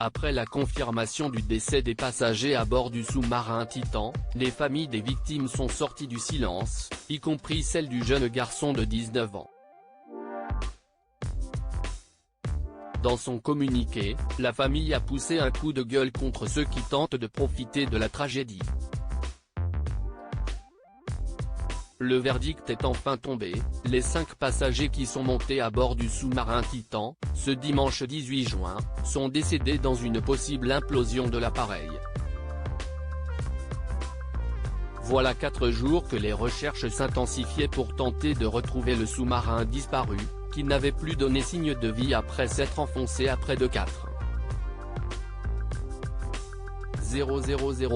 Après la confirmation du décès des passagers à bord du sous-marin Titan, les familles des victimes sont sorties du silence, y compris celle du jeune garçon de 19 ans. Dans son communiqué, la famille a poussé un coup de gueule contre ceux qui tentent de profiter de la tragédie. Le verdict est enfin tombé, les 5 passagers qui sont montés à bord du sous-marin Titan, ce dimanche 18 juin, sont décédés dans une possible implosion de l'appareil. Voilà 4 jours que les recherches s'intensifiaient pour tenter de retrouver le sous-marin disparu, qui n'avait plus donné signe de vie après s'être enfoncé à près de 4,000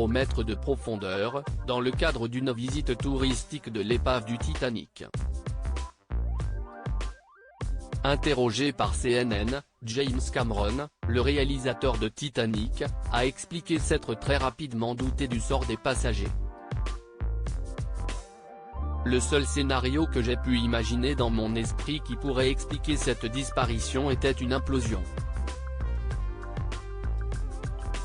mètres de profondeur, dans le cadre d'une visite touristique de l'épave du Titanic. Interrogé par CNN, James Cameron, le réalisateur de Titanic, a expliqué s'être très rapidement douté du sort des passagers. Le seul scénario que j'ai pu imaginer dans mon esprit qui pourrait expliquer cette disparition était une implosion.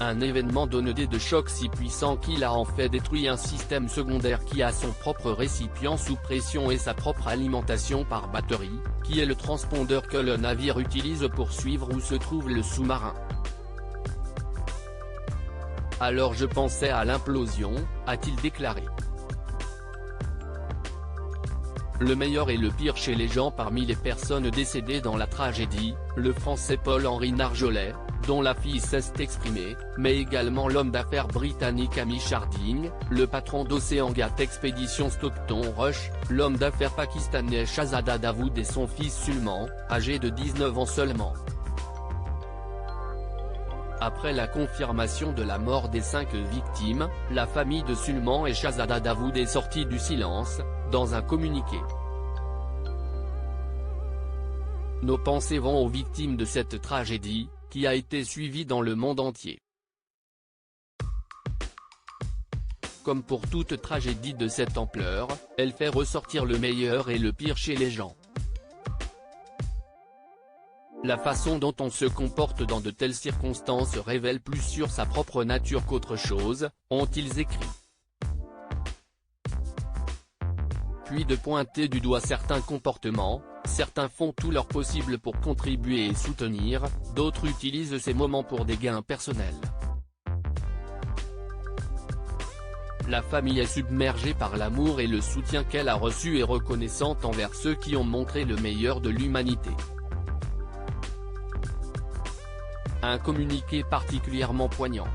Un événement donné de choc si puissant qu'il a en fait détruit un système secondaire qui a son propre récipient sous pression et sa propre alimentation par batterie, qui est le transpondeur que le navire utilise pour suivre où se trouve le sous-marin. Alors je pensais à l'implosion, a-t-il déclaré. Le meilleur et le pire chez les gens parmi les personnes décédées dans la tragédie, le Français Paul-Henri Narjolet, dont la fille s'est exprimée, mais également l'homme d'affaires britannique Hamish Harding, le patron d'Oceangate Expedition Stockton Rush, l'homme d'affaires pakistanais Shahzada Dawood et son fils Sulman, âgé de 19 ans seulement. Après la confirmation de la mort des 5 victimes, la famille de Sulman et Shahzada Dawood est sortie du silence, dans un communiqué. Nos pensées vont aux victimes de cette tragédie, qui a été suivie dans le monde entier. Comme pour toute tragédie de cette ampleur, elle fait ressortir le meilleur et le pire chez les gens. La façon dont on se comporte dans de telles circonstances révèle plus sur sa propre nature qu'autre chose, ont-ils écrit. Puis de pointer du doigt certains comportements, certains font tout leur possible pour contribuer et soutenir, d'autres utilisent ces moments pour des gains personnels. La famille est submergée par l'amour et le soutien qu'elle a reçu et reconnaissante envers ceux qui ont montré le meilleur de l'humanité. Un communiqué particulièrement poignant.